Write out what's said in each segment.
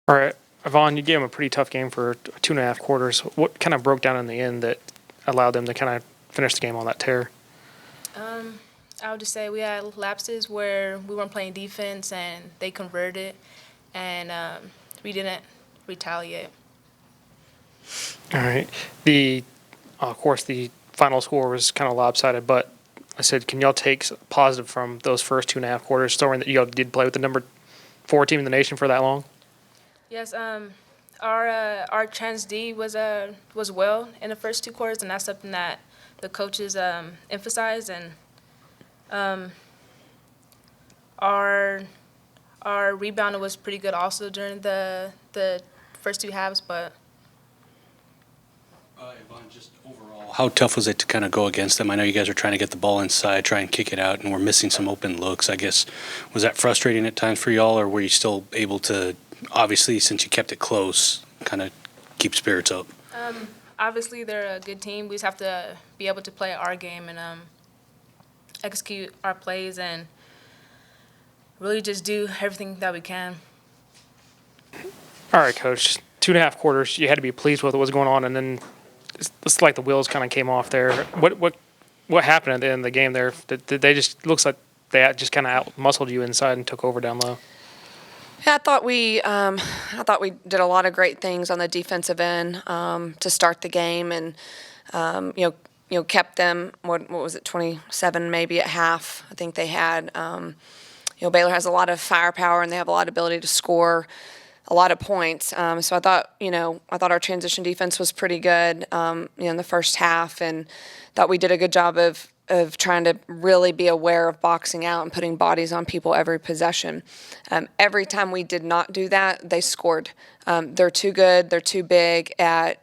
All right, Yvonne, you gave them a pretty tough game for 2.5 quarters. What kind of broke down in the end that allowed them to kind of finish the game on that tear? I would just say we had lapses where we weren't playing defense and they converted, and we didn't retaliate. All right. Of course, the final score was kind of lopsided, but I said, can y'all take positive from those first 2.5 quarters, knowing that y'all did play with the number 4 team in the nation for that long? Yes, our trans D was well in the first 2 quarters, and that's something that the coaches emphasized. And our rebounder was pretty good also during the first two halves, but. Yvonne, just overall, how tough was it to kind of go against them? I know you guys are trying to get the ball inside, try and kick it out, and we're missing some open looks. I guess, was that frustrating at times for y'all, or were you still able to, obviously, since you kept it close, kind of keep spirits up? Obviously, they're a good team. We just have to be able to play our game and execute our plays and really just do everything that we can. All right, Coach. 2.5 quarters, you had to be pleased with what was going on, and then it's like the wheels kind of came off there. What happened at the end of the game there? Did they just looks like they just kind of out muscled you inside and took over down low? Yeah, I thought we did a lot of great things on the defensive end to start the game, and kept them. What was it, 27 maybe at half? I think they had. Baylor has a lot of firepower and they have a lot of ability to score a lot of points. So I thought our transition defense was pretty good, in the first half, and thought we did a good job of trying to really be aware of boxing out and putting bodies on people every possession. Every time we did not do that, they scored. They're too good. They're too big at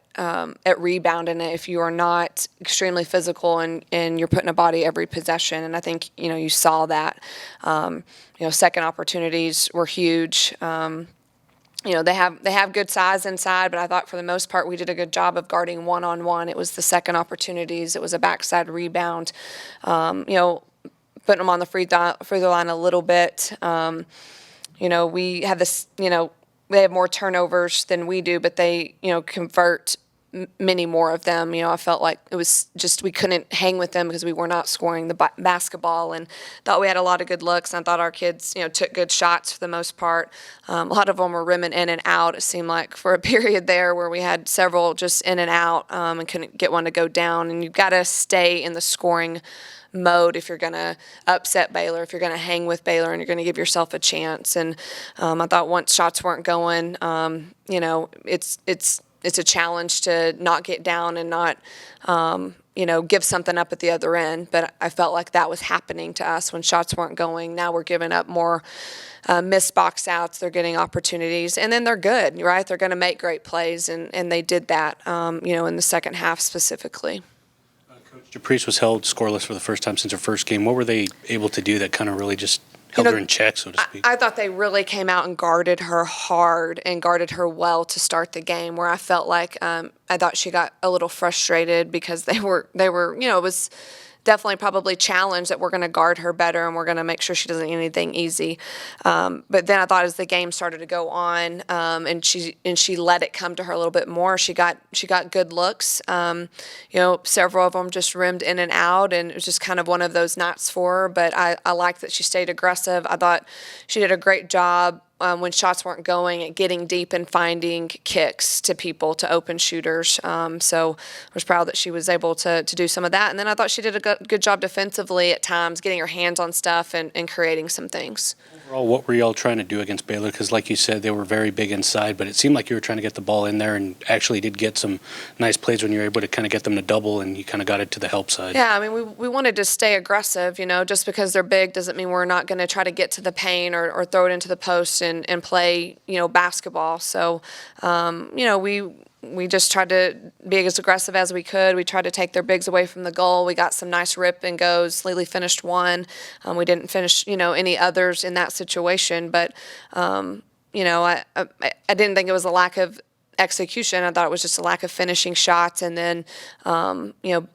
rebounding it if you are not extremely physical and you're putting a body every possession. And I think, you saw that. Second opportunities were huge. They have good size inside, but I thought for the most part we did a good job of guarding one-on-one. It was the second opportunities. It was a backside rebound. Putting them on the free throw line a little bit. We have this, they have more turnovers than we do, but they, convert many more of them. I felt like it was just we couldn't hang with them because we were not scoring the basketball, and thought we had a lot of good looks. And I thought our kids, took good shots for the most part. A lot of them were rimming in and out. It seemed like for a period there where we had several just in and out and couldn't get one to go down. And you've got to stay in the scoring mode if you're going to upset Baylor, if you're going to hang with Baylor and you're going to give yourself a chance. And I thought once shots weren't going, it's a challenge to not get down and not, give something up at the other end. But I felt like that was happening to us when shots weren't going. Now we're giving up more missed box outs. They're getting opportunities. And then they're good, right? They're going to make great plays. And they did that, in the second half specifically. Coach Dupreece was held scoreless for the first time since her first game. What were they able to do that kind of really just held her in check, so to speak? I thought they really came out and guarded her hard and guarded her well to start the game, where I felt like I thought she got a little frustrated because they were it was definitely probably challenged that we're going to guard her better and we're going to make sure she doesn't get anything easy. But then I thought as the game started to go on, and she let it come to her a little bit more. She got good looks. Several of them just rimmed in and out, and it was just kind of one of those nights for her. But I liked that she stayed aggressive. I thought she did a great job. When shots weren't going, at getting deep and finding kicks to people, to open shooters. So I was proud that she was able to do some of that. And then I thought she did a good job defensively at times, getting her hands on stuff and creating some things. Overall, what were y'all trying to do against Baylor? Because like you said, they were very big inside, but it seemed like you were trying to get the ball in there and actually did get some nice plays when you were able to kind of get them to double and you kind of got it to the help side. Yeah, I mean, we wanted to stay aggressive. Just because they're big doesn't mean we're not going to try to get to the paint or throw it into the post and play, basketball. So, we just tried to be as aggressive as we could. We tried to take their bigs away from the goal. We got some nice rip and goes. Lily finished one. We didn't finish, any others in that situation. But, I didn't think it was a lack of execution. I thought it was just a lack of finishing shots. And then,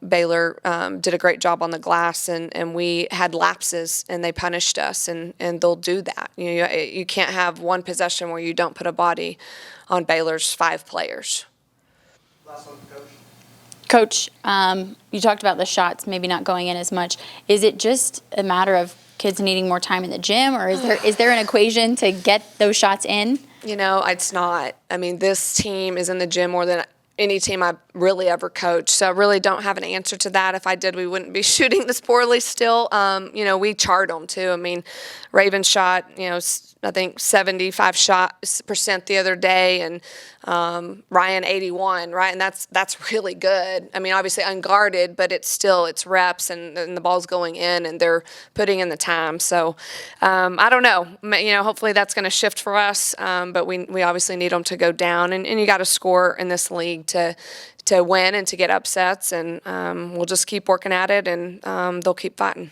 Baylor did a great job on the glass, and we had lapses, and they punished us, and they'll do that. You can't have one possession where you don't put a body on Baylor's 5 players. Last one, Coach. Coach, you talked about the shots maybe not going in as much. Is it just a matter of kids needing more time in the gym, or is there an equation to get those shots in? It's not. I mean, this team is in the gym more than any team I've really ever coached. So I really don't have an answer to that. If I did, we wouldn't be shooting this poorly still. We chart them too. I mean, Raven shot, I think 75% the other day, and Ryan 81, right? And that's really good. I mean, obviously unguarded, but it's reps, and the ball's going in, and they're putting in the time. So I don't know. Hopefully that's going to shift for us, but we obviously need them to go down, and you got to score in this league to win and to get upsets, and we'll just keep working at it, and they'll keep fighting.